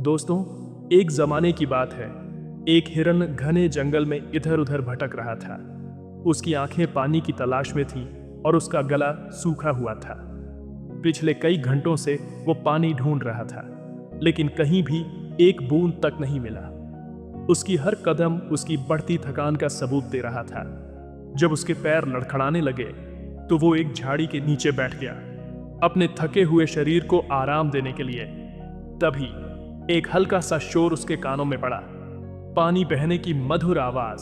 दोस्तों, एक जमाने की बात है। एक हिरन घने जंगल में इधर उधर भटक रहा था। उसकी आंखें पानी की तलाश में थीं और उसका गला सूखा हुआ था। पिछले कई घंटों से वो पानी ढूंढ रहा था, लेकिन कहीं भी एक बूंद तक नहीं मिला। उसकी हर कदम उसकी बढ़ती थकान का सबूत दे रहा था। जब उसके पैर लड़खड़ाने लगे तो वो एक झाड़ी के नीचे बैठ गया, अपने थके हुए शरीर को आराम देने के लिए। तभी एक हल्का सा शोर उसके कानों में पड़ा, पानी बहने की मधुर आवाज।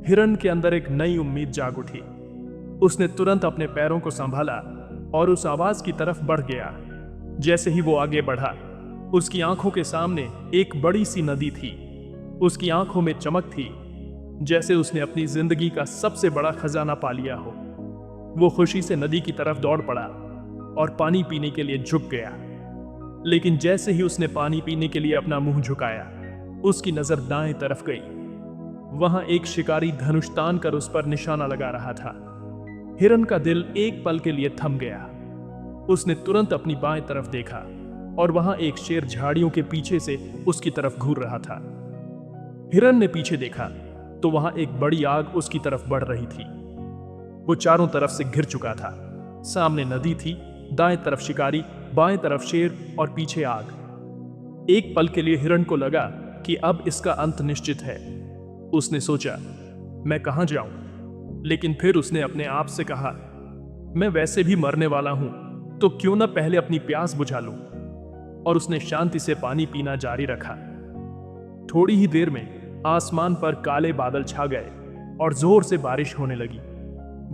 हिरन के अंदर एक नई उम्मीद जाग उठी। उसने तुरंत अपने पैरों को संभाला और उस आवाज की तरफ बढ़ गया। जैसे ही वो आगे बढ़ा, उसकी आंखों के सामने एक बड़ी सी नदी थी। उसकी आंखों में चमक थी, जैसे उसने अपनी जिंदगी का सबसे बड़ा खजाना पा लिया हो। वो खुशी से नदी की तरफ दौड़ पड़ा और पानी पीने के लिए झुक गया। लेकिन जैसे ही उसने पानी पीने के लिए अपना मुंह झुकाया, उसकी नजर दाएं तरफ गई। वहां एक शिकारी धनुष तान कर उस पर निशाना लगा रहा था। हिरन का दिल एक पल के लिए थम गया। उसने तुरंत अपनी बाएं तरफ देखा और वहां एक शेर झाड़ियों के पीछे से उसकी तरफ घूर रहा था। हिरन ने पीछे देखा तो वहां एक बड़ी आग उसकी तरफ बढ़ रही थी। वो चारों तरफ से घिर चुका था। सामने नदी थी, दाएं तरफ शिकारी, बाएं तरफ शेर और पीछे आग। एक पल के लिए हिरन को लगा कि अब इसका अंत निश्चित है। उसने सोचा, मैं कहां जाऊं? लेकिन फिर उसने अपने आप से कहा, मैं वैसे भी मरने वाला हूं, तो क्यों ना पहले अपनी प्यास बुझा लूं। और उसने शांति से पानी पीना जारी रखा। थोड़ी ही देर में आसमान पर काले बादल छा गए और जोर से बारिश होने लगी।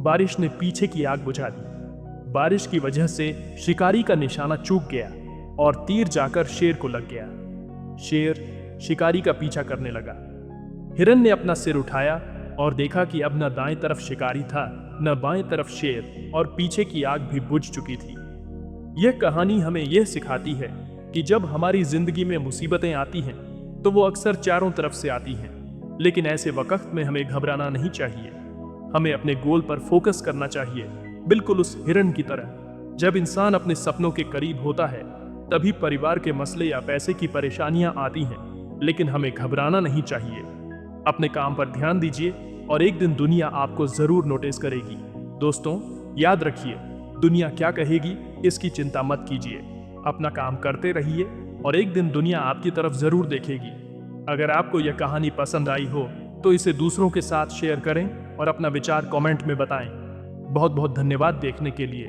बारिश ने पीछे की आग बुझा दी। बारिश की वजह से शिकारी का निशाना चूक गया और तीर जाकर शेर को लग गया। शेर शिकारी का पीछा करने लगा। हिरन ने अपना सिर उठाया और देखा कि अब न दाएं तरफ शिकारी था, न बाएं तरफ शेर, और पीछे की आग भी बुझ चुकी थी। यह कहानी हमें यह सिखाती है कि जब हमारी जिंदगी में मुसीबतें आती हैं तो वो अक्सर चारों तरफ से आती हैं, लेकिन ऐसे वक्त में हमें घबराना नहीं चाहिए। हमें अपने गोल पर फोकस करना चाहिए, बिल्कुल उस हिरन की तरह। जब इंसान अपने सपनों के करीब होता है तभी परिवार के मसले या पैसे की परेशानियां आती हैं, लेकिन हमें घबराना नहीं चाहिए। अपने काम पर ध्यान दीजिए और एक दिन दुनिया आपको जरूर नोटिस करेगी। दोस्तों, याद रखिए, दुनिया क्या कहेगी इसकी चिंता मत कीजिए। अपना काम करते रहिए और एक दिन दुनिया आपकी तरफ जरूर देखेगी। अगर आपको यह कहानी पसंद आई हो तो इसे दूसरों के साथ शेयर करें और अपना विचार कमेंट में बताएं। बहुत बहुत धन्यवाद देखने के लिए।